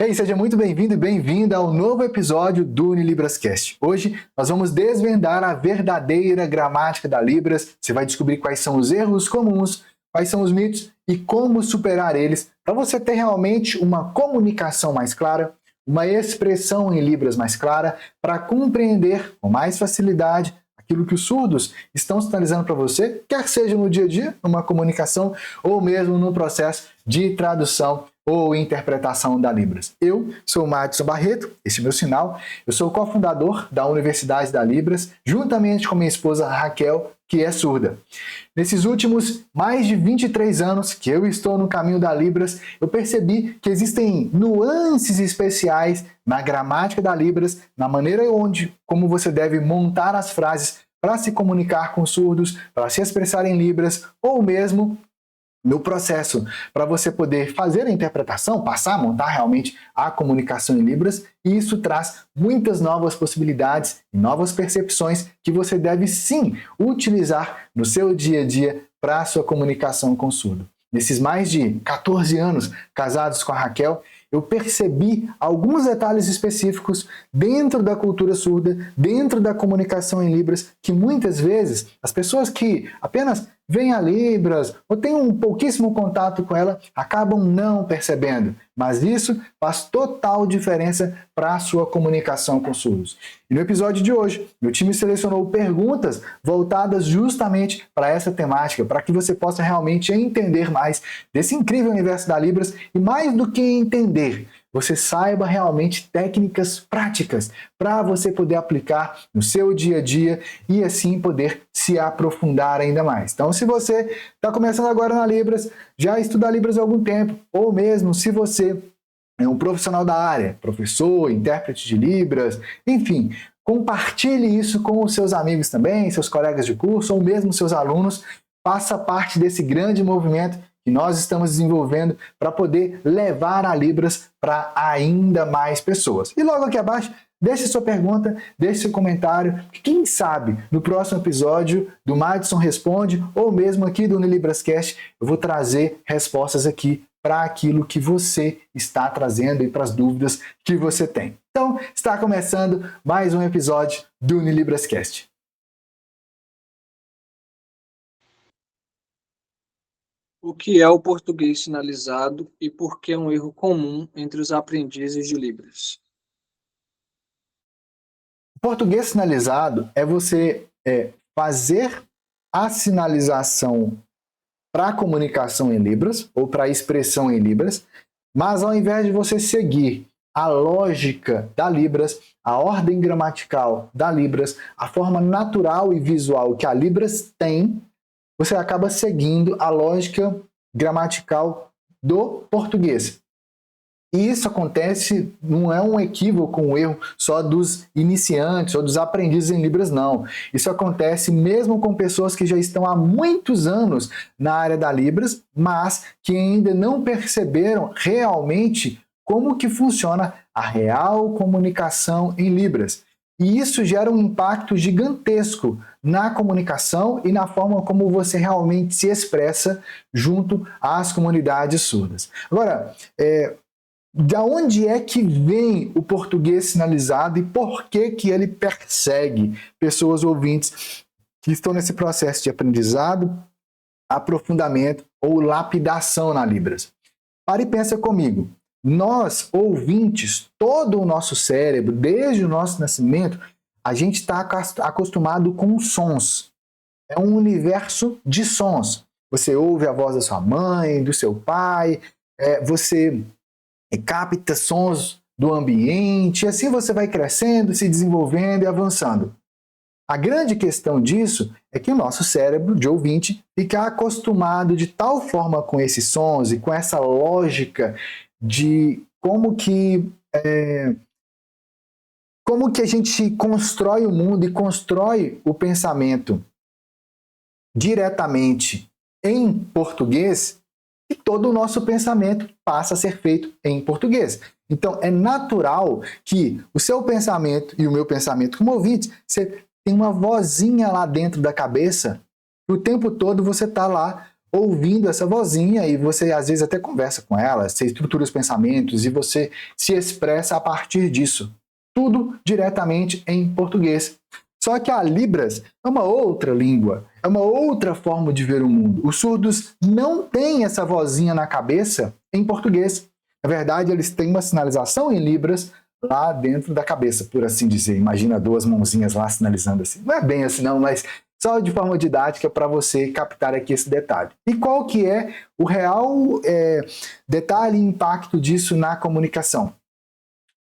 Hey, seja muito bem-vindo e bem-vinda ao novo episódio do UniLibrasCast. Hoje nós vamos desvendar a verdadeira gramática da Libras. Você vai descobrir quais são os erros comuns, quais são os mitos e como superar eles, para você ter realmente uma comunicação mais clara, uma expressão em Libras mais clara, para compreender com mais facilidade aquilo que os surdos estão sinalizando para você, quer seja no dia a dia, numa comunicação, ou mesmo no processo de tradução ou interpretação da Libras. Eu sou o Madison Barreto, esse é o meu sinal, eu sou o cofundador da Universidade da Libras, juntamente com minha esposa Raquel, que é surda. Nesses últimos mais de 23 anos que eu estou no caminho da Libras, eu percebi que existem nuances especiais na gramática da Libras, na maneira como você deve montar as frases para se comunicar com surdos, para se expressar em Libras, ou mesmo no processo para você poder fazer a interpretação, montar realmente a comunicação em Libras, e isso traz muitas novas possibilidades e novas percepções que você deve sim utilizar no seu dia a dia para a sua comunicação com o surdo. Nesses mais de 14 anos casados com a Raquel, eu percebi alguns detalhes específicos dentro da cultura surda, dentro da comunicação em Libras, que muitas vezes as pessoas que apenas veem a Libras ou têm um pouquíssimo contato com ela acabam não percebendo. Mas isso faz total diferença para a sua comunicação com surdos. E no episódio de hoje, meu time selecionou perguntas voltadas justamente para essa temática, para que você possa realmente entender mais desse incrível universo da Libras e, mais do que entender, você saiba realmente técnicas práticas para você poder aplicar no seu dia a dia e assim poder se aprofundar ainda mais. Então, se você está começando agora na Libras, já estuda Libras há algum tempo, ou mesmo se você é um profissional da área, professor, intérprete de Libras, enfim, compartilhe isso com os seus amigos também, seus colegas de curso ou mesmo seus alunos. Faça parte desse grande movimento que nós estamos desenvolvendo para poder levar a Libras para ainda mais pessoas. E logo aqui abaixo, deixe sua pergunta, deixe seu comentário, que quem sabe no próximo episódio do Madison Responde ou mesmo aqui do UniLibrasCast eu vou trazer respostas aqui para aquilo que você está trazendo e para as dúvidas que você tem. Então, está começando mais um episódio do UniLibrasCast. O que é o português sinalizado e por que é um erro comum entre os aprendizes de Libras? O português sinalizado é você fazer a sinalização para a comunicação em Libras ou para a expressão em Libras, mas ao invés de você seguir a lógica da Libras, a ordem gramatical da Libras, a forma natural e visual que a Libras tem, você acaba seguindo a lógica gramatical do português. E isso acontece, não é um equívoco, um erro só dos iniciantes ou dos aprendizes em Libras, não. Isso acontece mesmo com pessoas que já estão há muitos anos na área da Libras, mas que ainda não perceberam realmente como que funciona a real comunicação em Libras. E isso gera um impacto gigantesco na comunicação e na forma como você realmente se expressa junto às comunidades surdas. Agora, de onde é que vem o português sinalizado e por que que ele persegue pessoas ouvintes que estão nesse processo de aprendizado, aprofundamento ou lapidação na Libras? Para e pensa comigo. Nós, ouvintes, todo o nosso cérebro, desde o nosso nascimento, a gente está acostumado com sons. É um universo de sons. Você ouve a voz da sua mãe, do seu pai, você capta sons do ambiente, e assim você vai crescendo, se desenvolvendo e avançando. A grande questão disso é que o nosso cérebro de ouvinte fica acostumado de tal forma com esses sons e com essa lógica de como que a gente constrói o mundo e constrói o pensamento diretamente em português, e todo o nosso pensamento passa a ser feito em português. Então, é natural que o seu pensamento e o meu pensamento como ouvinte, você tem uma vozinha lá dentro da cabeça, e o tempo todo você está lá ouvindo essa vozinha e você às vezes até conversa com ela, você estrutura os pensamentos e você se expressa a partir disso. Tudo diretamente em português. Só que a Libras é uma outra língua, é uma outra forma de ver o mundo. Os surdos não têm essa vozinha na cabeça em português. Na verdade, eles têm uma sinalização em Libras lá dentro da cabeça, por assim dizer. Imagina duas mãozinhas lá sinalizando assim. Não é bem assim não, mas só de forma didática para você captar aqui esse detalhe. E qual que é o real detalhe e impacto disso na comunicação?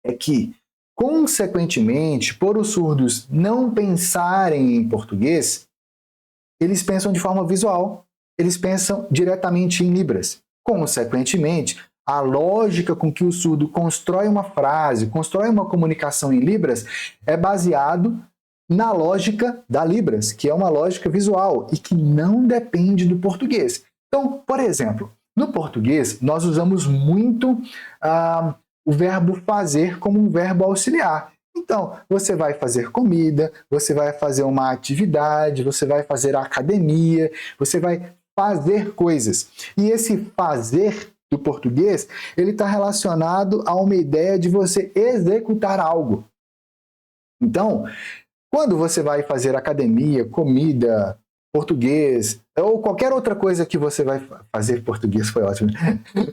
É que, consequentemente, por os surdos não pensarem em português, eles pensam de forma visual, eles pensam diretamente em Libras. Consequentemente, a lógica com que o surdo constrói uma frase, constrói uma comunicação em Libras, é baseado na lógica da Libras, que é uma lógica visual e que não depende do português. Então, por exemplo, no português, nós usamos muito o verbo fazer como um verbo auxiliar. Então, você vai fazer comida, você vai fazer uma atividade, você vai fazer academia, você vai fazer coisas. E esse fazer do português, ele está relacionado a uma ideia de você executar algo. Então, quando você vai fazer academia, comida, português, ou qualquer outra coisa que você vai fazer, português foi ótimo,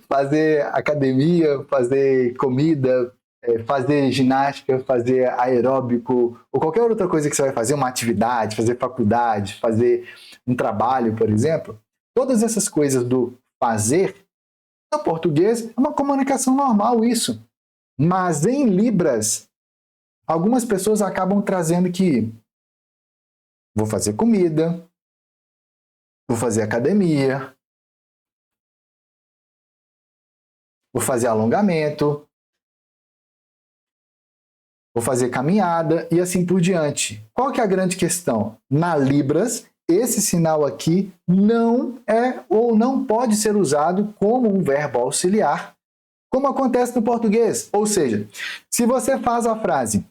fazer academia, fazer comida, fazer ginástica, fazer aeróbico, ou qualquer outra coisa que você vai fazer, uma atividade, fazer faculdade, fazer um trabalho, por exemplo, todas essas coisas do fazer, no português, é uma comunicação normal isso. Mas em Libras, algumas pessoas acabam trazendo que vou fazer comida, vou fazer academia, vou fazer alongamento, vou fazer caminhada e assim por diante. Qual que é a grande questão? Na Libras, esse sinal aqui não é ou não pode ser usado como um verbo auxiliar, como acontece no português. Ou seja, se você faz a frase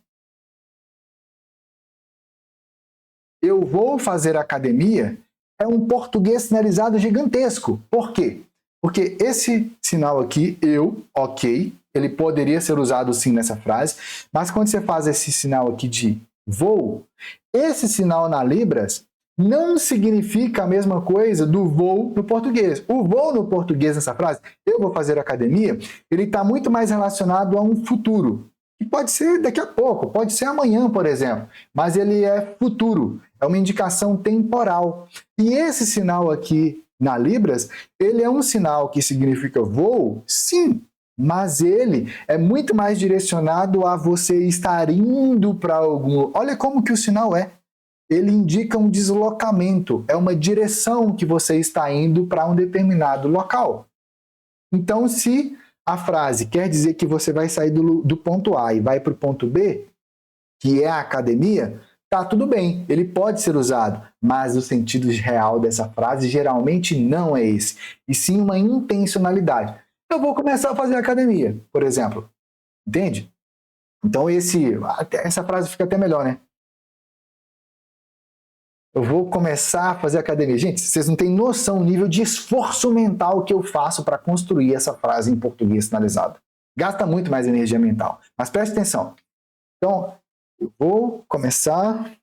eu vou fazer academia, é um português sinalizado gigantesco. Por quê? Porque esse sinal aqui, eu, ok, ele poderia ser usado sim nessa frase, mas quando você faz esse sinal aqui de vou, esse sinal na Libras não significa a mesma coisa do vou no português. O vou no português nessa frase, eu vou fazer academia, ele está muito mais relacionado a um futuro. Que pode ser daqui a pouco, pode ser amanhã, por exemplo, mas ele é futuro, é uma indicação temporal. E esse sinal aqui na Libras, ele é um sinal que significa vou, sim, mas ele é muito mais direcionado a você estar indo para algum... Olha como que o sinal é. Ele indica um deslocamento, é uma direção que você está indo para um determinado local. Então, se a frase quer dizer que você vai sair do ponto A e vai para o ponto B, que é a academia, tá tudo bem, ele pode ser usado, mas o sentido real dessa frase geralmente não é esse, e sim uma intencionalidade. Eu vou começar a fazer academia, por exemplo. Entende? Então essa frase fica até melhor, né? Eu vou começar a fazer academia. Gente, vocês não têm noção do nível de esforço mental que eu faço para construir essa frase em português sinalizado. Gasta muito mais energia mental. Mas preste atenção. Então, eu vou começar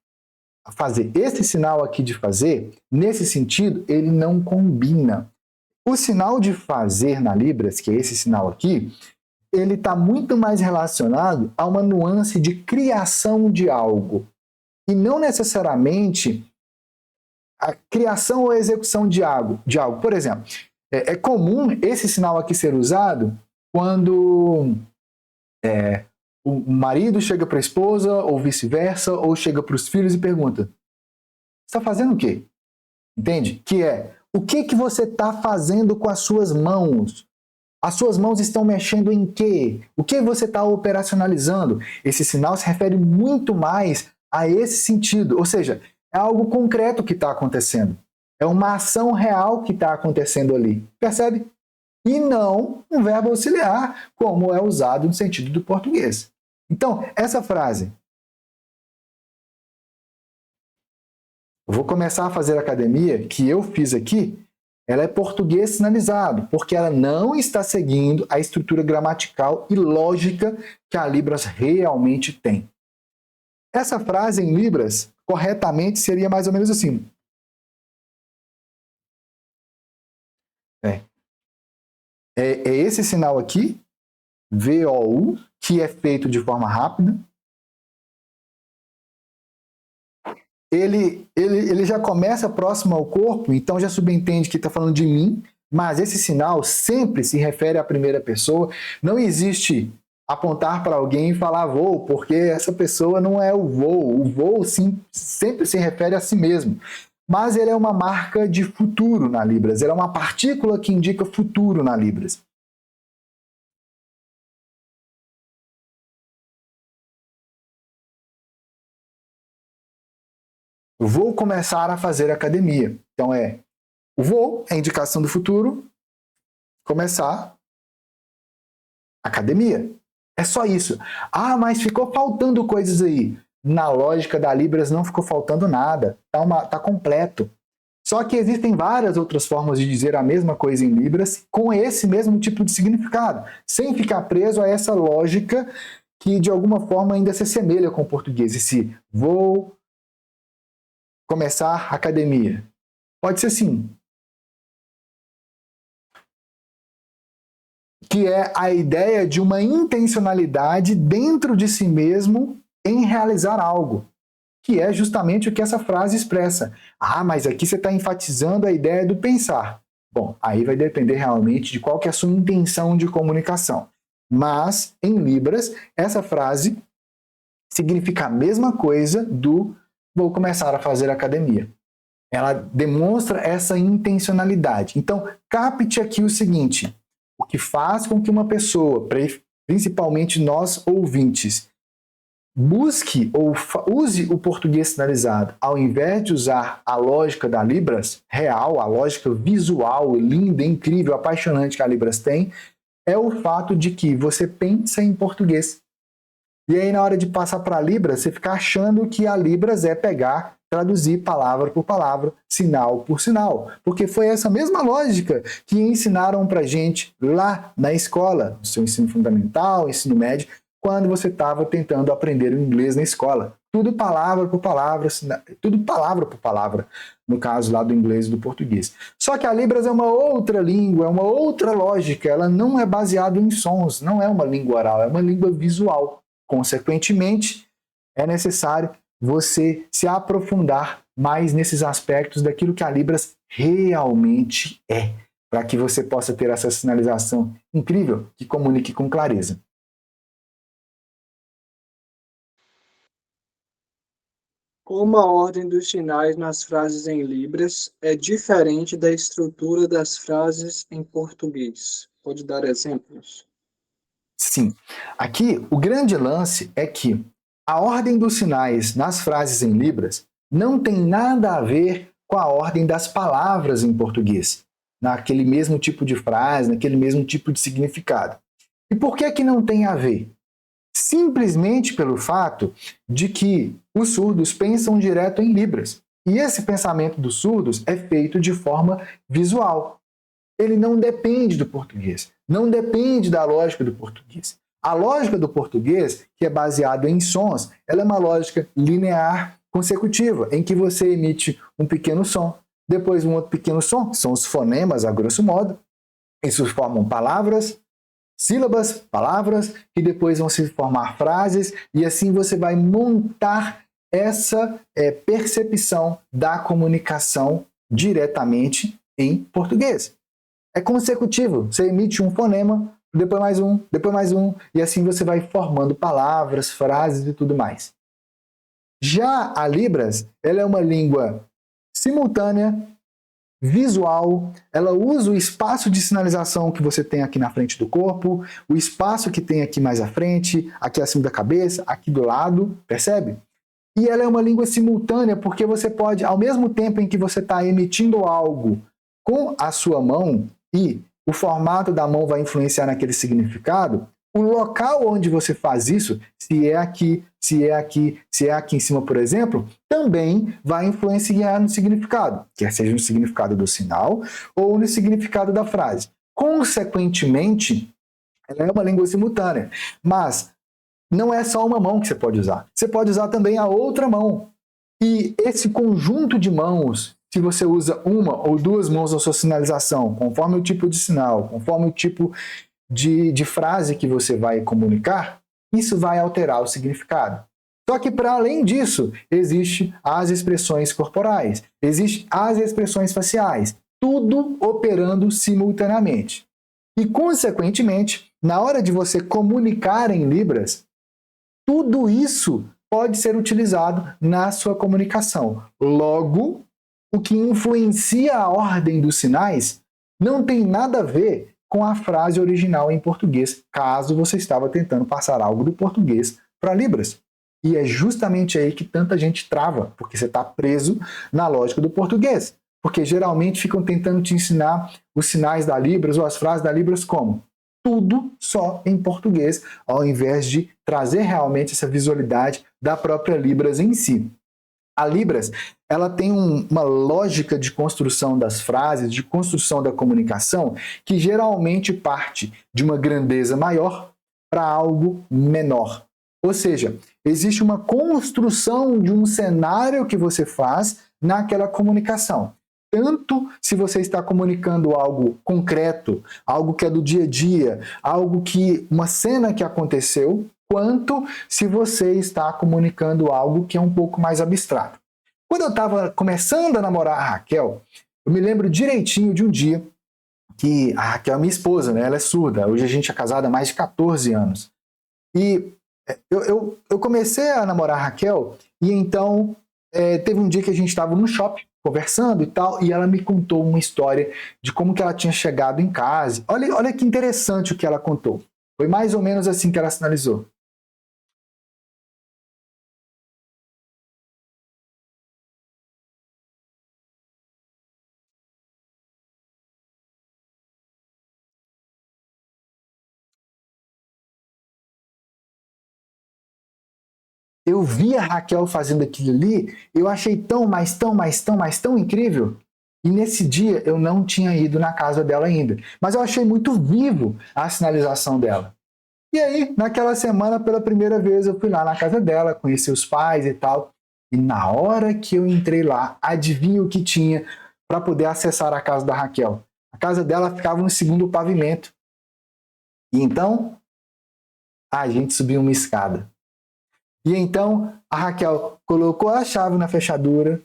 a fazer esse sinal aqui de fazer, nesse sentido, ele não combina. O sinal de fazer na Libras, que é esse sinal aqui, ele está muito mais relacionado a uma nuance de criação de algo. E não necessariamente a criação ou execução de algo. Por exemplo, é comum esse sinal aqui ser usado quando o marido chega para a esposa, ou vice-versa, ou chega para os filhos e pergunta: você está fazendo o quê? Entende? Que é, o que você está fazendo com as suas mãos? As suas mãos estão mexendo em quê? O que você está operacionalizando? Esse sinal se refere muito mais a esse sentido, ou seja, é algo concreto que está acontecendo. É uma ação real que está acontecendo ali. Percebe? E não um verbo auxiliar, como é usado no sentido do português. Então, essa frase, eu vou começar a fazer academia, que eu fiz aqui, ela é português sinalizado, porque ela não está seguindo a estrutura gramatical e lógica que a Libras realmente tem. Essa frase em Libras, corretamente, seria mais ou menos assim. É esse sinal aqui, VOU, que é feito de forma rápida. Ele já começa próximo ao corpo, então já subentende que está falando de mim, mas esse sinal sempre se refere à primeira pessoa. Não existe apontar para alguém e falar vou, porque essa pessoa não é o vou. O vou sim, sempre se refere a si mesmo. Mas ele é uma marca de futuro na Libras. Ele é uma partícula que indica futuro na Libras. Vou começar a fazer academia. Então o vou é a indicação do futuro, começar academia. É só isso. Ah, mas ficou faltando coisas aí. Na lógica da Libras não ficou faltando nada. Tá completo. Só que existem várias outras formas de dizer a mesma coisa em Libras com esse mesmo tipo de significado, sem ficar preso a essa lógica que de alguma forma ainda se assemelha com o português. Esse vou começar academia. Pode ser sim. Que é a ideia de uma intencionalidade dentro de si mesmo em realizar algo. Que é justamente o que essa frase expressa. Ah, mas aqui você está enfatizando a ideia do pensar. Bom, aí vai depender realmente de qual que é a sua intenção de comunicação. Mas, em Libras, essa frase significa a mesma coisa do vou começar a fazer academia. Ela demonstra essa intencionalidade. Então, capte aqui o seguinte: o que faz com que uma pessoa, principalmente nós ouvintes, busque ou use o português sinalizado, ao invés de usar a lógica da Libras real, a lógica visual, linda, incrível, apaixonante que a Libras tem, é o fato de que você pensa em português. E aí, na hora de passar para a Libras, você fica achando que a Libras é pegar, traduzir palavra por palavra, sinal por sinal. Porque foi essa mesma lógica que ensinaram para gente lá na escola, no seu ensino fundamental, ensino médio, quando você estava tentando aprender o inglês na escola. Tudo palavra por palavra, tudo palavra por palavra, no caso lá do inglês e do português. Só que a Libras é uma outra língua, é uma outra lógica, ela não é baseada em sons, não é uma língua oral, é uma língua visual. Consequentemente, é necessário você se aprofundar mais nesses aspectos daquilo que a Libras realmente é, para que você possa ter essa sinalização incrível que comunique com clareza. Como a ordem dos sinais nas frases em Libras é diferente da estrutura das frases em português. Pode dar exemplos? Sim. Aqui, o grande lance é que a ordem dos sinais nas frases em Libras não tem nada a ver com a ordem das palavras em português, naquele mesmo tipo de frase, naquele mesmo tipo de significado. E por que que não tem a ver? Simplesmente pelo fato de que os surdos pensam direto em Libras. E esse pensamento dos surdos é feito de forma visual. Ele não depende do português, não depende da lógica do português. A lógica do português, que é baseada em sons, ela é uma lógica linear consecutiva, em que você emite um pequeno som, depois um outro pequeno som, são os fonemas, a grosso modo. Isso formam palavras, sílabas, palavras, que depois vão se formar frases, e assim você vai montar essa percepção da comunicação diretamente em português. É consecutivo, você emite um fonema, depois mais um, e assim você vai formando palavras, frases e tudo mais. Já a Libras, ela é uma língua simultânea, visual, ela usa o espaço de sinalização que você tem aqui na frente do corpo, o espaço que tem aqui mais à frente, aqui acima da cabeça, aqui do lado, percebe? E ela é uma língua simultânea porque você pode, ao mesmo tempo em que você está emitindo algo com a sua mão, e o formato da mão vai influenciar naquele significado, o local onde você faz isso, se é aqui, se é aqui, se é aqui em cima, por exemplo, também vai influenciar no significado, quer seja no significado do sinal ou no significado da frase. Consequentemente, ela é uma língua simultânea, mas não é só uma mão que você pode usar. Você pode usar também a outra mão. E esse conjunto de mãos, se você usa uma ou duas mãos na sua sinalização, conforme o tipo de sinal, conforme o tipo de frase que você vai comunicar, isso vai alterar o significado. Só que, para além disso, existem as expressões corporais, existem as expressões faciais, tudo operando simultaneamente. E, consequentemente, na hora de você comunicar em Libras, tudo isso pode ser utilizado na sua comunicação. Logo, o que influencia a ordem dos sinais não tem nada a ver com a frase original em português, caso você estava tentando passar algo do português para Libras. E é justamente aí que tanta gente trava, porque você está preso na lógica do português. Porque geralmente ficam tentando te ensinar os sinais da Libras ou as frases da Libras como? Tudo só em português, ao invés de trazer realmente essa visualidade da própria Libras em si. A Libras, ela tem uma lógica de construção das frases, de construção da comunicação, que geralmente parte de uma grandeza maior para algo menor. Ou seja, existe uma construção de um cenário que você faz naquela comunicação. Tanto se você está comunicando algo concreto, algo que é do dia a dia, algo que uma cena que aconteceu, quanto se você está comunicando algo que é um pouco mais abstrato. Quando eu estava começando a namorar a Raquel, eu me lembro direitinho de um dia que a Raquel é minha esposa, né? Ela é surda. Hoje a gente é casado há mais de 14 anos. E eu comecei a namorar a Raquel e então teve um dia que a gente estava no shopping conversando e tal, e ela me contou uma história de como que ela tinha chegado em casa. Olha que interessante o que ela contou. Foi mais ou menos assim que ela sinalizou. Eu vi a Raquel fazendo aquilo ali, eu achei tão incrível. E nesse dia eu não tinha ido na casa dela ainda. Mas eu achei muito vivo a sinalização dela. E aí, naquela semana, pela primeira vez, eu fui lá na casa dela, conheci os pais e tal. E na hora que eu entrei lá, adivinha o que tinha para poder acessar a casa da Raquel? A casa dela ficava no segundo pavimento. E então, a gente subiu uma escada. E então a Raquel colocou a chave na fechadura,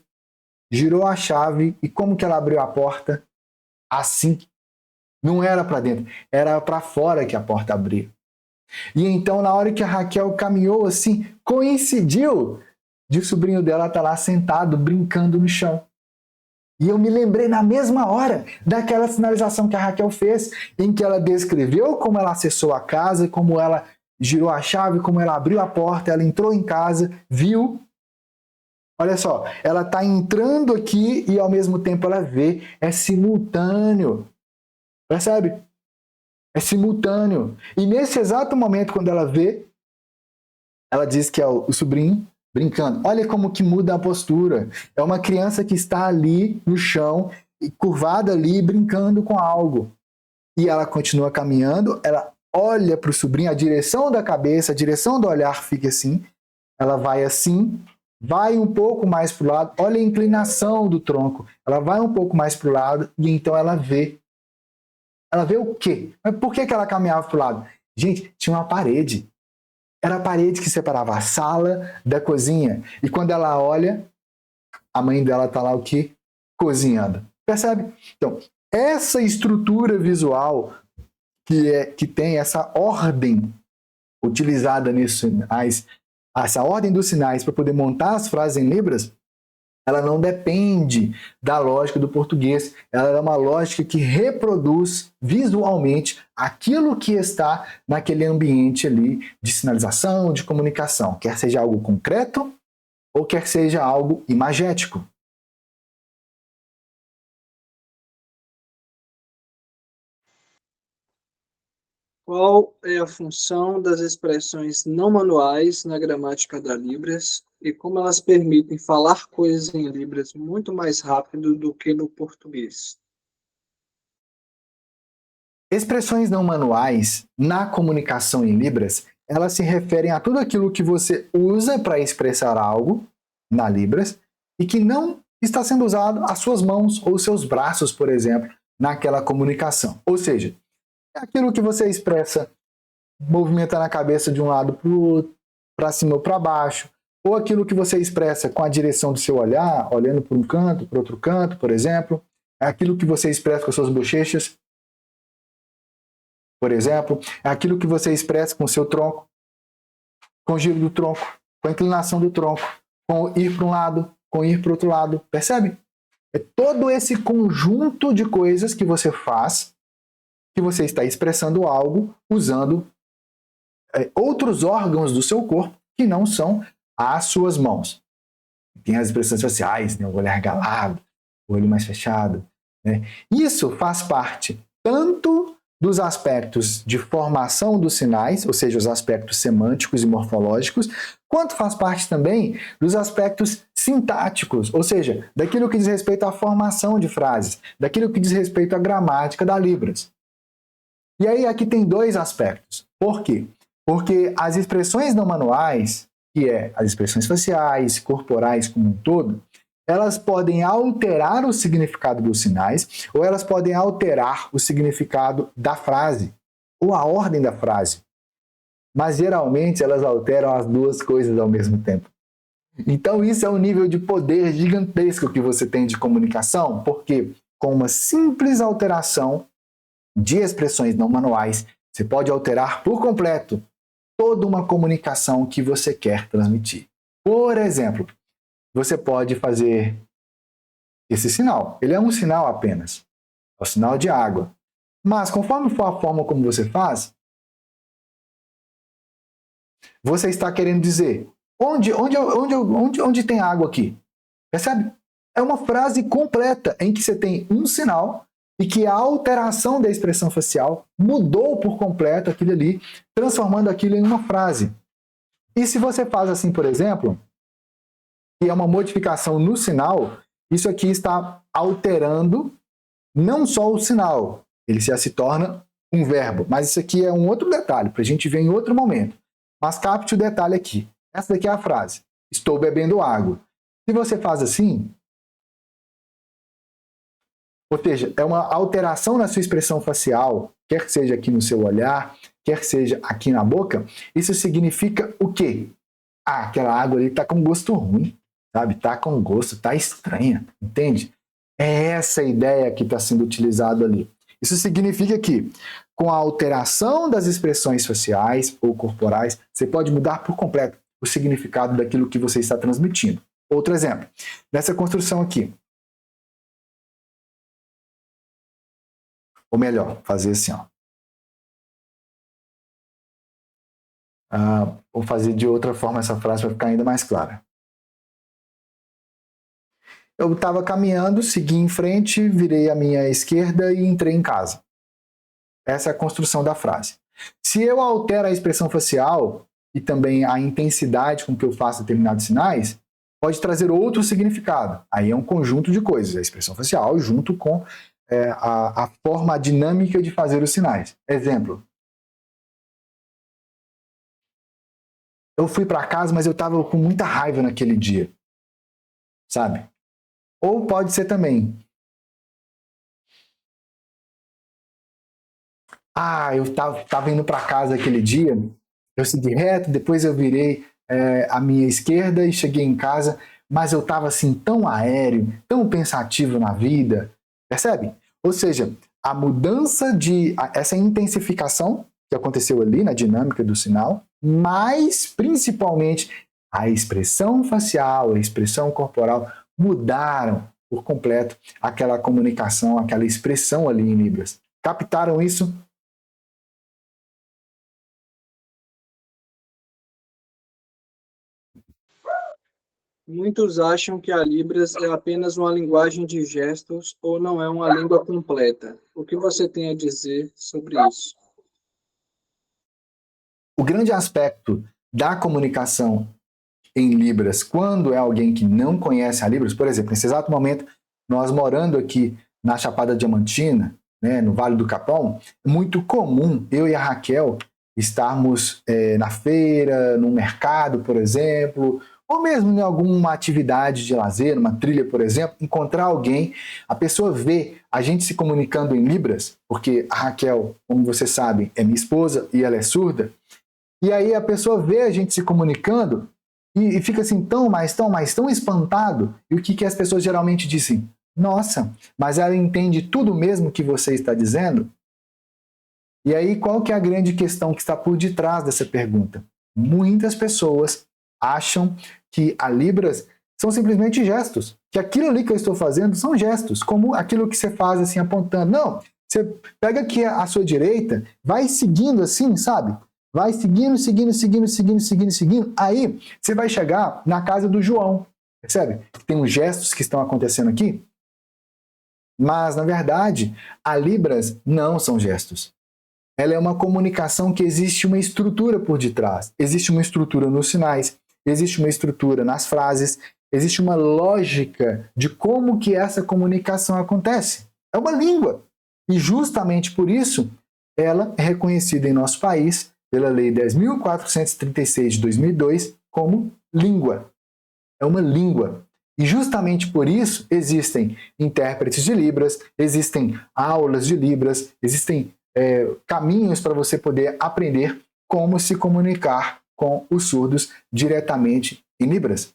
girou a chave e como que ela abriu a porta? Assim, não era para dentro, era para fora que a porta abria. E então na hora que a Raquel caminhou assim, coincidiu de o sobrinho dela estar lá sentado, brincando no chão. E eu me lembrei na mesma hora daquela sinalização que a Raquel fez, em que ela descreveu como ela acessou a casa, como ela girou a chave, como ela abriu a porta, ela entrou em casa, viu. Olha só, ela está entrando aqui e ao mesmo tempo ela vê. É simultâneo. Percebe? É simultâneo. E nesse exato momento, quando ela vê, ela diz que é o sobrinho brincando. Olha como que muda a postura. É uma criança que está ali no chão, curvada ali, brincando com algo. E ela continua caminhando, ela olha para o sobrinho, a direção da cabeça, a direção do olhar fica assim, ela vai assim, vai um pouco mais para o lado, olha a inclinação do tronco, ela vai um pouco mais para o lado e então ela vê. Ela vê o quê? Mas por que ela caminhava para o lado? Gente, tinha uma parede. Era a parede que separava a sala da cozinha. E quando ela olha, a mãe dela está lá o quê? Cozinhando. Percebe? Então, essa estrutura visual que tem essa ordem utilizada nesses sinais, essa ordem dos sinais para poder montar as frases em Libras, ela não depende da lógica do português. Ela é uma lógica que reproduz visualmente aquilo que está naquele ambiente ali de sinalização, de comunicação, quer seja algo concreto ou quer seja algo imagético. Qual é a função das expressões não manuais na gramática da Libras e como elas permitem falar coisas em Libras muito mais rápido do que no português? Expressões não manuais na comunicação em Libras, elas se referem a tudo aquilo que você usa para expressar algo na Libras e que não está sendo usado as suas mãos ou seus braços, por exemplo, naquela comunicação. Ou seja, é aquilo que você expressa movimentando a cabeça de um lado para cima ou para baixo, ou aquilo que você expressa com a direção do seu olhar, olhando para um canto, para outro canto, por exemplo, é aquilo que você expressa com as suas bochechas, por exemplo, é aquilo que você expressa com o seu tronco, com o giro do tronco, com a inclinação do tronco, com ir para um lado, com ir para o outro lado, percebe? É todo esse conjunto de coisas que você faz, que você está expressando algo usando outros órgãos do seu corpo que não são as suas mãos. Tem as expressões faciais, né? O olhar galado, o olho mais fechado. Né? Isso faz parte tanto dos aspectos de formação dos sinais, ou seja, os aspectos semânticos e morfológicos, quanto faz parte também dos aspectos sintáticos, ou seja, daquilo que diz respeito à formação de frases, daquilo que diz respeito à gramática da Libras. E aí aqui tem dois aspectos. Por quê? Porque as expressões não manuais, que é as expressões faciais, corporais como um todo, elas podem alterar o significado dos sinais ou elas podem alterar o significado da frase ou a ordem da frase. Mas geralmente elas alteram as duas coisas ao mesmo tempo. Então isso é um nível de poder gigantesco que você tem de comunicação, porque com uma simples alteração de expressões não manuais, você pode alterar por completo toda uma comunicação que você quer transmitir. Por exemplo, você pode fazer esse sinal. Ele é um sinal apenas. É o sinal de água. Mas, conforme for a forma como você faz, você está querendo dizer onde tem água aqui? Percebe? É uma frase completa em que você tem um sinal e que a alteração da expressão facial mudou por completo aquilo ali, transformando aquilo em uma frase. E se você faz assim, por exemplo, que é uma modificação no sinal, isso aqui está alterando não só o sinal, ele já se torna um verbo. Mas isso aqui é um outro detalhe, para a gente ver em outro momento. Mas capte o detalhe aqui. Essa daqui é a frase. Estou bebendo água. Se você faz assim, ou seja, é uma alteração na sua expressão facial, quer seja aqui no seu olhar, quer seja aqui na boca, isso significa o quê? Ah, aquela água ali está com gosto ruim, sabe? Está com gosto, está estranha, entende? É essa a ideia que está sendo utilizada ali. Isso significa que, com a alteração das expressões faciais ou corporais, você pode mudar por completo o significado daquilo que você está transmitindo. Outro exemplo, nessa construção aqui. Ou melhor, fazer assim, ó. Vou fazer de outra forma essa frase para ficar ainda mais clara. Eu estava caminhando, segui em frente, virei à minha esquerda e entrei em casa. Essa é a construção da frase. Se eu altero a expressão facial e também a intensidade com que eu faço determinados sinais, pode trazer outro significado. Aí é um conjunto de coisas, a expressão facial junto com a forma dinâmica de fazer os sinais. Exemplo. Eu fui para casa, mas eu estava com muita raiva naquele dia. Sabe? Ou pode ser também. Eu estava indo para casa aquele dia, eu segui reto, depois eu virei à minha esquerda e cheguei em casa, mas eu estava assim tão aéreo, tão pensativo na vida, percebe? Ou seja, a mudança essa intensificação que aconteceu ali na dinâmica do sinal, mas principalmente a expressão facial, a expressão corporal mudaram por completo aquela comunicação, aquela expressão ali em Libras. Captaram isso? Muitos acham que a Libras é apenas uma linguagem de gestos ou não é uma língua completa. O que você tem a dizer sobre isso? O grande aspecto da comunicação em Libras, quando é alguém que não conhece a Libras, por exemplo, nesse exato momento, nós morando aqui na Chapada Diamantina, né, no Vale do Capão, é muito comum eu e a Raquel estarmos na feira, no mercado, por exemplo, ou mesmo em alguma atividade de lazer, uma trilha, por exemplo, encontrar alguém, a pessoa vê a gente se comunicando em Libras, porque a Raquel, como vocês sabem, é minha esposa e ela é surda, e aí a pessoa vê a gente se comunicando e fica assim tão espantado. E o que as pessoas geralmente dizem? Nossa, mas ela entende tudo mesmo que você está dizendo? E aí qual que é a grande questão que está por detrás dessa pergunta? Muitas pessoas acham que a Libras são simplesmente gestos, que aquilo ali que eu estou fazendo são gestos, como aquilo que você faz assim apontando. Não, você pega aqui a sua direita, vai seguindo assim, sabe? Vai seguindo. Aí você vai chegar na casa do João. Percebe? Tem uns gestos que estão acontecendo aqui. Mas, na verdade, a Libras não são gestos. Ela é uma comunicação que existe uma estrutura por detrás. Existe uma estrutura nos sinais, existe uma estrutura nas frases, existe uma lógica de como que essa comunicação acontece. É uma língua. E justamente por isso, ela é reconhecida em nosso país pela Lei 10.436 de 2002 como língua. É uma língua. E justamente por isso existem intérpretes de Libras, existem aulas de Libras, existem caminhos para você poder aprender como se comunicar com os surdos diretamente em Libras.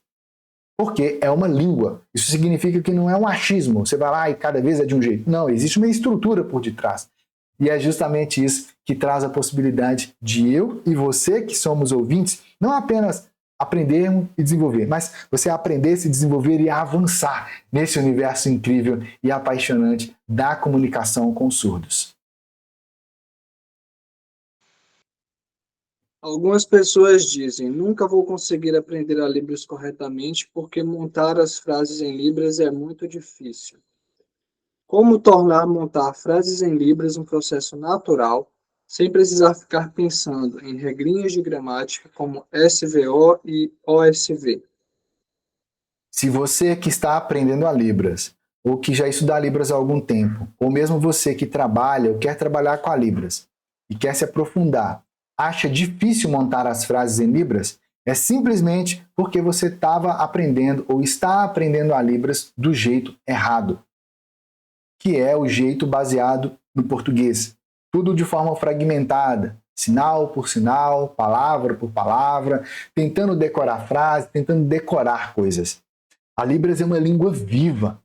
Porque é uma língua. Isso significa que não é um achismo. Você vai lá e cada vez é de um jeito. Não, existe uma estrutura por detrás. E é justamente isso que traz a possibilidade de eu e você, que somos ouvintes, não apenas aprendermos e desenvolver, mas você aprender, se desenvolver e avançar nesse universo incrível e apaixonante da comunicação com surdos. Algumas pessoas dizem: nunca vou conseguir aprender a Libras corretamente porque montar as frases em Libras é muito difícil. Como tornar montar frases em Libras um processo natural, sem precisar ficar pensando em regrinhas de gramática como SVO e OSV? Se você que está aprendendo a Libras, ou que já estuda Libras há algum tempo, ou mesmo você que trabalha ou quer trabalhar com a Libras e quer se aprofundar, acha difícil montar as frases em Libras, é simplesmente porque você estava aprendendo ou está aprendendo a Libras do jeito errado, que é o jeito baseado no português. Tudo de forma fragmentada, sinal por sinal, palavra por palavra, tentando decorar frases, tentando decorar coisas. A Libras é uma língua viva.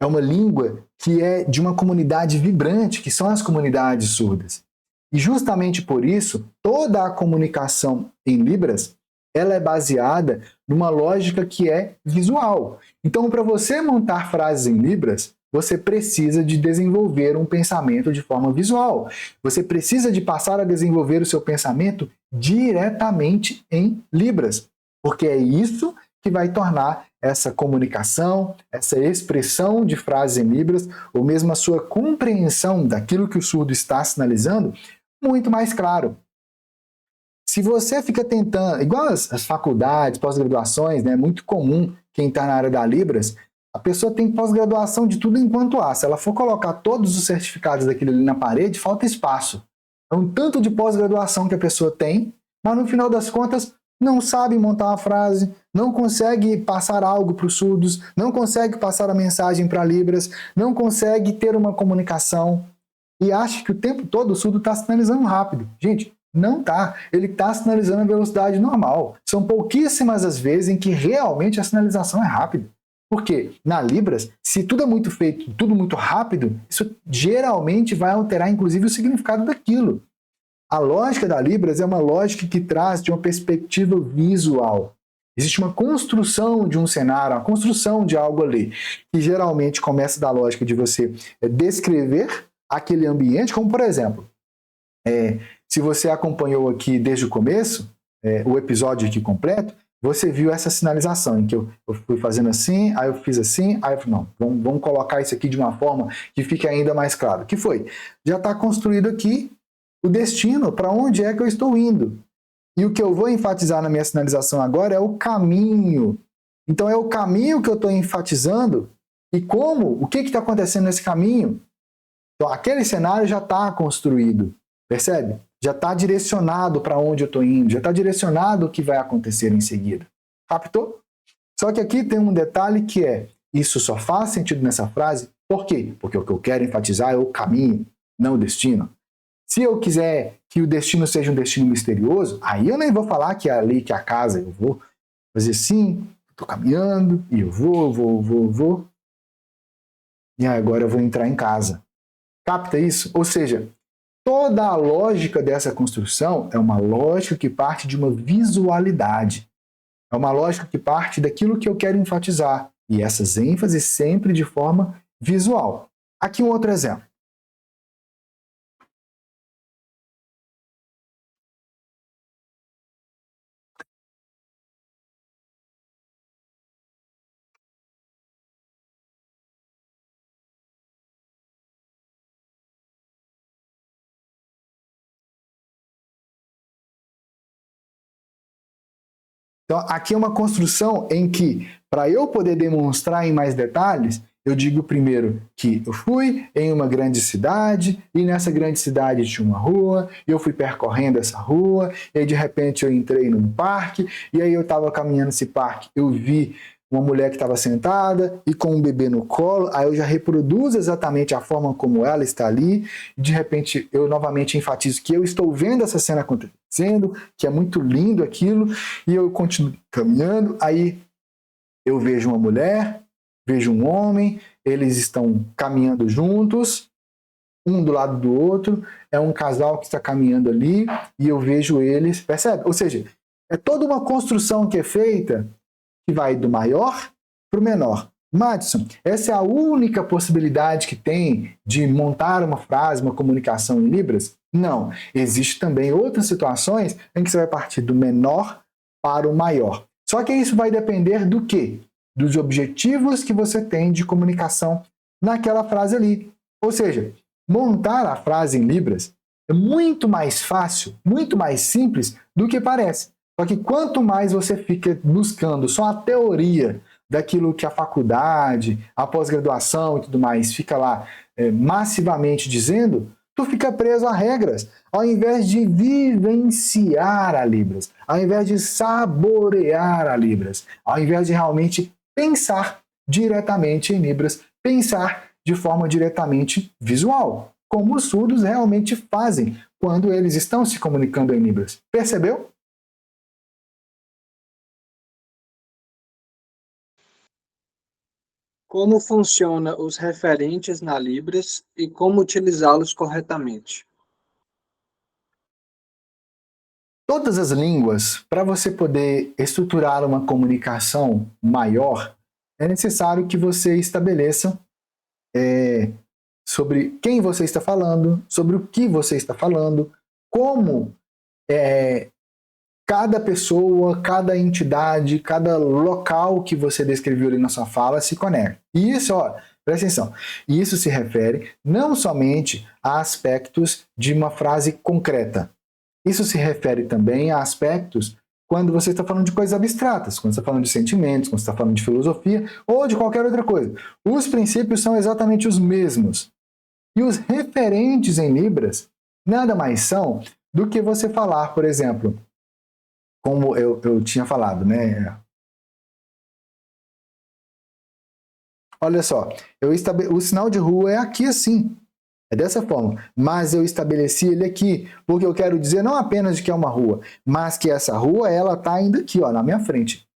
É uma língua que é de uma comunidade vibrante, que são as comunidades surdas. E justamente por isso, toda a comunicação em Libras, ela é baseada numa lógica que é visual. Então, para você montar frases em Libras, você precisa de desenvolver um pensamento de forma visual. Você precisa de passar a desenvolver o seu pensamento diretamente em Libras, porque é isso que vai tornar essa comunicação, essa expressão de frases em Libras, ou mesmo a sua compreensão daquilo que o surdo está sinalizando, muito mais claro. Se você fica tentando, igual as faculdades, pós-graduações, né, é muito comum quem está na área da Libras, a pessoa tem pós-graduação de tudo enquanto há. Se ela for colocar todos os certificados daquilo ali na parede, falta espaço. É um tanto de pós-graduação que a pessoa tem, mas no final das contas não sabe montar uma frase, não consegue passar algo para os surdos, não consegue passar a mensagem para Libras, não consegue ter uma comunicação e acha que o tempo todo o surdo está sinalizando rápido. Gente, não está. Ele está sinalizando a velocidade normal. São pouquíssimas as vezes em que realmente a sinalização é rápida. Porque na Libras, se tudo é muito feito, tudo muito rápido, isso geralmente vai alterar inclusive o significado daquilo. A lógica da Libras é uma lógica que traz de uma perspectiva visual. Existe uma construção de um cenário, uma construção de algo ali, que geralmente começa da lógica de você descrever aquele ambiente, como por exemplo, se você acompanhou aqui desde o começo, o episódio aqui completo, você viu essa sinalização em que eu fui fazendo assim, aí eu fiz assim, aí eu falei, não, vamos colocar isso aqui de uma forma que fique ainda mais claro. O que foi? Já está construído aqui o destino, para onde é que eu estou indo. E o que eu vou enfatizar na minha sinalização agora é o caminho. Então é o caminho que eu estou enfatizando e como, o que está acontecendo nesse caminho. Então aquele cenário já está construído, percebe? Já está direcionado para onde eu estou indo, já está direcionado o que vai acontecer em seguida. Captou? Só que aqui tem um detalhe que é, isso só faz sentido nessa frase, por quê? Porque o que eu quero enfatizar é o caminho, não o destino. Se eu quiser que o destino seja um destino misterioso, aí eu nem vou falar que é ali, que é a casa, eu vou fazer assim, estou caminhando, e eu vou. E agora eu vou entrar em casa. Capta isso? Ou seja, toda a lógica dessa construção é uma lógica que parte de uma visualidade. É uma lógica que parte daquilo que eu quero enfatizar. E essas ênfases sempre de forma visual. Aqui um outro exemplo. Então, aqui é uma construção em que, para eu poder demonstrar em mais detalhes, eu digo primeiro que eu fui em uma grande cidade, e nessa grande cidade tinha uma rua, e eu fui percorrendo essa rua, e aí de repente eu entrei num parque, e aí eu estava caminhando nesse parque, eu vi uma mulher que estava sentada e com um bebê no colo, aí eu já reproduzo exatamente a forma como ela está ali, e de repente eu novamente enfatizo que eu estou vendo essa cena acontecendo, que é muito lindo aquilo, e eu continuo caminhando, aí eu vejo uma mulher, vejo um homem, eles estão caminhando juntos, um do lado do outro, é um casal que está caminhando ali, e eu vejo eles, percebe? Ou seja, é toda uma construção que é feita que vai do maior para o menor. Madison, essa é a única possibilidade que tem de montar uma frase, uma comunicação em Libras? Não. Existem também outras situações em que você vai partir do menor para o maior. Só que isso vai depender do quê? Dos objetivos que você tem de comunicação naquela frase ali. Ou seja, montar a frase em Libras é muito mais fácil, muito mais simples do que parece. Só que quanto mais você fica buscando só a teoria daquilo que a faculdade, a pós-graduação e tudo mais fica lá massivamente dizendo, tu fica preso a regras, ao invés de vivenciar a Libras, ao invés de saborear a Libras, ao invés de realmente pensar diretamente em Libras, pensar de forma diretamente visual, como os surdos realmente fazem quando eles estão se comunicando em Libras. Percebeu? Como funciona os referentes na Libras e como utilizá-los corretamente? Todas as línguas, para você poder estruturar uma comunicação maior, é necessário que você estabeleça sobre quem você está falando, sobre o que você está falando, como cada pessoa, cada entidade, cada local que você descreveu ali na sua fala se conecta. E isso, ó, presta atenção, isso se refere não somente a aspectos de uma frase concreta. Isso se refere também a aspectos quando você está falando de coisas abstratas, quando você está falando de sentimentos, quando você está falando de filosofia ou de qualquer outra coisa. Os princípios são exatamente os mesmos. E os referentes em Libras nada mais são do que você falar, por exemplo, como eu tinha falado, né? Olha só, o sinal de rua é aqui assim, é dessa forma, mas eu estabeleci ele aqui, porque eu quero dizer não apenas que é uma rua, mas que essa rua, ela está ainda aqui, ó, na minha frente.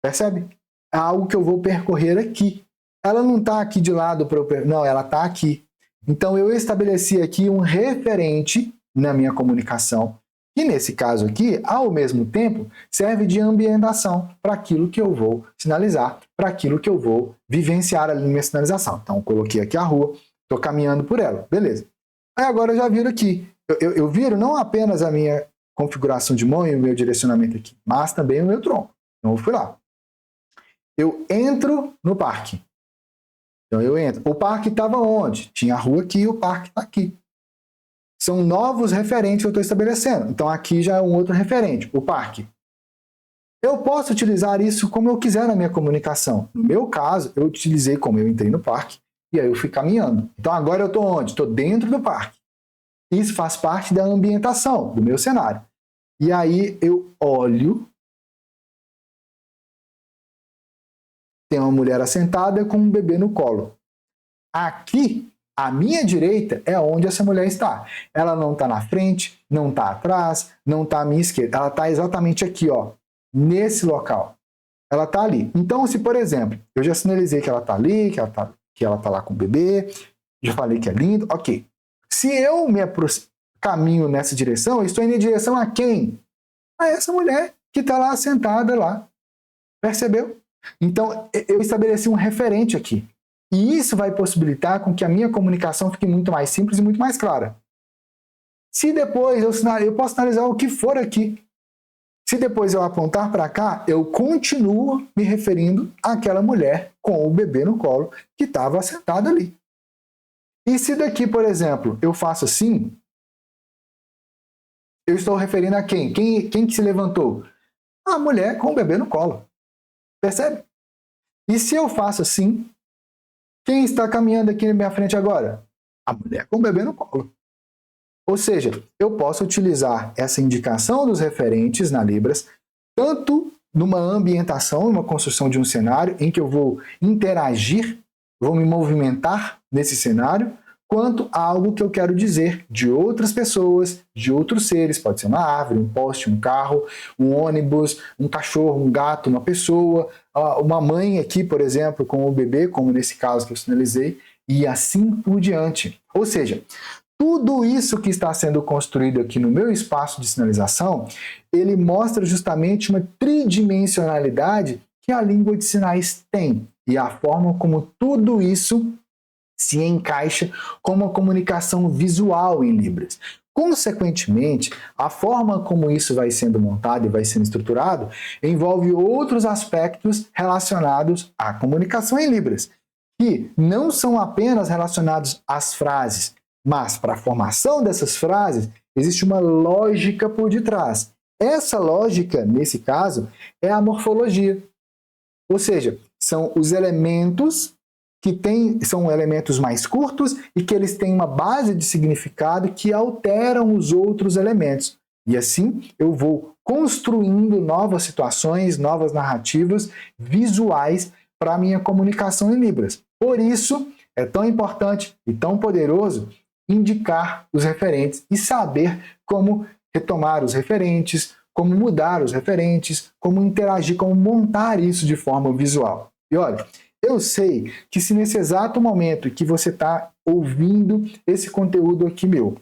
Percebe? É algo que eu vou percorrer aqui. Ela não está aqui de lado para eu não, ela está aqui. Então eu estabeleci aqui um referente na minha comunicação, que nesse caso aqui, ao mesmo tempo, serve de ambientação para aquilo que eu vou sinalizar, para aquilo que eu vou vivenciar ali na minha sinalização. Então eu coloquei aqui a rua, estou caminhando por ela, beleza. Aí agora eu já viro aqui. Eu viro não apenas a minha configuração de mão e o meu direcionamento aqui, mas também o meu tronco. Então eu fui lá. Eu entro no parque. Então eu entro. O parque estava onde? Tinha a rua aqui e o parque está aqui. São novos referentes que eu estou estabelecendo. Então aqui já é um outro referente, o parque. Eu posso utilizar isso como eu quiser na minha comunicação. No meu caso, eu utilizei como eu entrei no parque e aí eu fui caminhando. Então agora eu estou onde? Estou dentro do parque. Isso faz parte da ambientação, do meu cenário. E aí eu olho, tem uma mulher assentada com um bebê no colo. Aqui, à minha direita, é onde essa mulher está. Ela não está na frente, não está atrás, não está à minha esquerda. Ela está exatamente aqui, ó, nesse local. Ela está ali. Então, se, por exemplo, eu já sinalizei que ela está ali, que ela tá lá com o bebê, já falei que é lindo, ok. Se eu me caminho nessa direção, eu estou indo em direção a quem? A essa mulher que está lá sentada lá. Percebeu? Então, eu estabeleci um referente aqui. E isso vai possibilitar com que a minha comunicação fique muito mais simples e muito mais clara. Se depois eu posso sinalizar o que for aqui. Se depois eu apontar para cá, eu continuo me referindo àquela mulher com o bebê no colo que estava sentada ali. E se daqui, por exemplo, eu faço assim, eu estou referindo a quem? Quem que se levantou? A mulher com o bebê no colo. Percebe? E se eu faço assim, quem está caminhando aqui na minha frente agora? A mulher com o bebê no colo. Ou seja, eu posso utilizar essa indicação dos referentes na Libras, tanto numa ambientação, numa construção de um cenário, em que eu vou interagir, vou me movimentar nesse cenário, quanto a algo que eu quero dizer de outras pessoas, de outros seres, pode ser uma árvore, um poste, um carro, um ônibus, um cachorro, um gato, uma pessoa, uma mãe aqui, por exemplo, com o bebê, como nesse caso que eu sinalizei, e assim por diante. Ou seja, tudo isso que está sendo construído aqui no meu espaço de sinalização, ele mostra justamente uma tridimensionalidade que a língua de sinais tem, e a forma como tudo isso se encaixa com uma comunicação visual em Libras. Consequentemente, a forma como isso vai sendo montado e vai sendo estruturado envolve outros aspectos relacionados à comunicação em Libras, que não são apenas relacionados às frases, mas para a formação dessas frases existe uma lógica por detrás. Essa lógica, nesse caso, é a morfologia. Ou seja, são os elementos são elementos mais curtos e que eles têm uma base de significado que alteram os outros elementos. E assim eu vou construindo novas situações, novas narrativas visuais para a minha comunicação em Libras. Por isso é tão importante e tão poderoso indicar os referentes e saber como retomar os referentes, como mudar os referentes, como interagir, como montar isso de forma visual. E olha, eu sei que se nesse exato momento que você está ouvindo esse conteúdo aqui meu,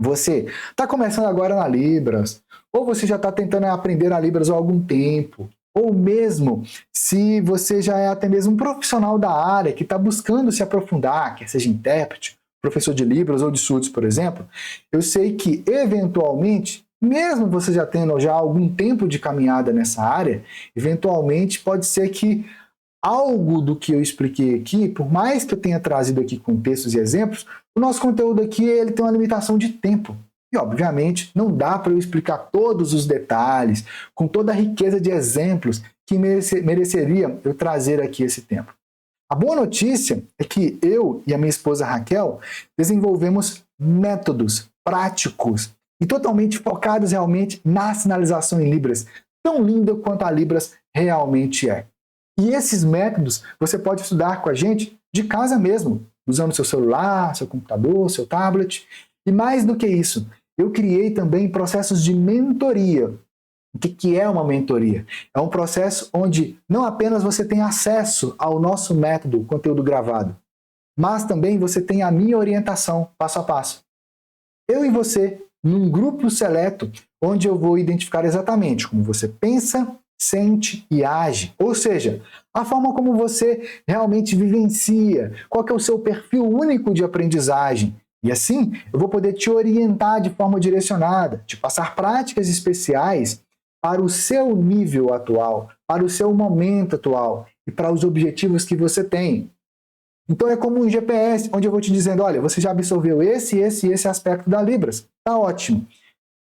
você está começando agora na Libras, ou você já está tentando aprender a Libras há algum tempo, ou mesmo se você já é até mesmo um profissional da área que está buscando se aprofundar, quer seja intérprete, professor de Libras ou de surdos, por exemplo, eu sei que, eventualmente, mesmo você já tendo já algum tempo de caminhada nessa área, eventualmente pode ser que algo do que eu expliquei aqui, por mais que eu tenha trazido aqui contextos e exemplos, o nosso conteúdo aqui ele tem uma limitação de tempo. E, obviamente, não dá para eu explicar todos os detalhes, com toda a riqueza de exemplos que mereceria eu trazer aqui esse tempo. A boa notícia é que eu e a minha esposa Raquel desenvolvemos métodos práticos e totalmente focados realmente na sinalização em Libras, tão linda quanto a Libras realmente é. E esses métodos você pode estudar com a gente de casa mesmo, usando seu celular, seu computador, seu tablet. E mais do que isso, eu criei também processos de mentoria. O que é uma mentoria? É um processo onde não apenas você tem acesso ao nosso método, conteúdo gravado, mas também você tem a minha orientação passo a passo. Eu e você, num grupo seleto, onde eu vou identificar exatamente como você pensa, sente e age. Ou seja, a forma como você realmente vivencia, qual que é o seu perfil único de aprendizagem. E assim, eu vou poder te orientar de forma direcionada, te passar práticas especiais para o seu nível atual, para o seu momento atual e para os objetivos que você tem. Então é como um GPS, onde eu vou te dizendo, olha, você já absorveu esse aspecto da Libras. Tá ótimo.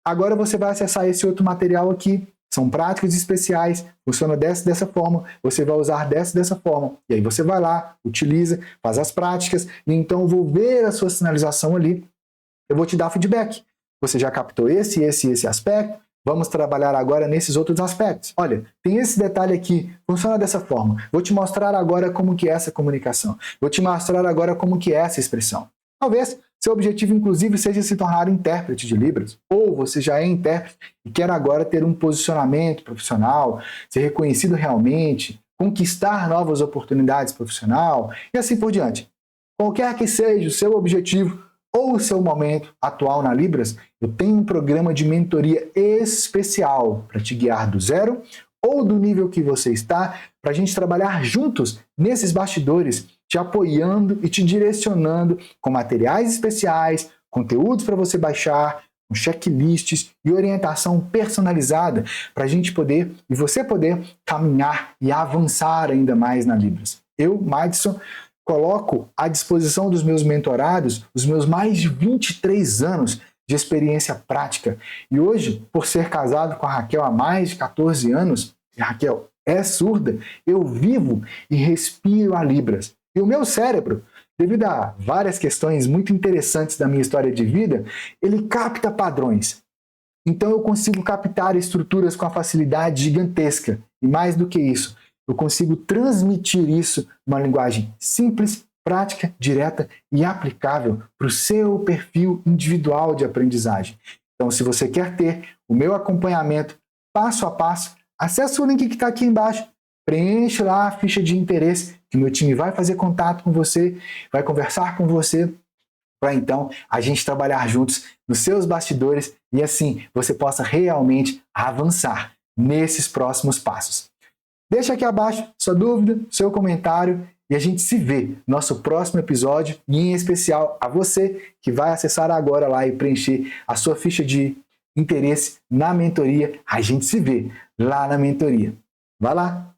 Agora você vai acessar esse outro material aqui. São práticas especiais, funciona dessa forma, você vai usar dessa forma. E aí você vai lá, utiliza, faz as práticas, e então eu vou ver a sua sinalização ali, eu vou te dar feedback. Você já captou esse aspecto, vamos trabalhar agora nesses outros aspectos. Olha, tem esse detalhe aqui, funciona dessa forma. Vou te mostrar agora como que é essa comunicação. Vou te mostrar agora como que é essa expressão. Talvez seu objetivo, inclusive, seja se tornar intérprete de Libras, ou você já é intérprete e quer agora ter um posicionamento profissional, ser reconhecido realmente, conquistar novas oportunidades profissional e assim por diante. Qualquer que seja o seu objetivo ou o seu momento atual na Libras, eu tenho um programa de mentoria especial para te guiar do zero ou do nível que você está, para a gente trabalhar juntos nesses bastidores, te apoiando e te direcionando com materiais especiais, conteúdos para você baixar, com checklists e orientação personalizada para a gente poder e você poder caminhar e avançar ainda mais na Libras. Eu, Madison, coloco à disposição dos meus mentorados os meus mais de 23 anos de experiência prática. E hoje, por ser casado com a Raquel há mais de 14 anos, e a Raquel é surda, eu vivo e respiro a Libras. E o meu cérebro, devido a várias questões muito interessantes da minha história de vida, ele capta padrões. Então eu consigo captar estruturas com a facilidade gigantesca. E mais do que isso, eu consigo transmitir isso numa linguagem simples, prática, direta e aplicável para o seu perfil individual de aprendizagem. Então, se você quer ter o meu acompanhamento passo a passo, acesse o link que está aqui embaixo, preenche lá a ficha de interesse, que o meu time vai fazer contato com você, vai conversar com você, para então a gente trabalhar juntos nos seus bastidores e assim você possa realmente avançar nesses próximos passos. Deixa aqui abaixo sua dúvida, seu comentário e a gente se vê no nosso próximo episódio e em especial a você que vai acessar agora lá e preencher a sua ficha de interesse na mentoria. A gente se vê lá na mentoria. Vai lá!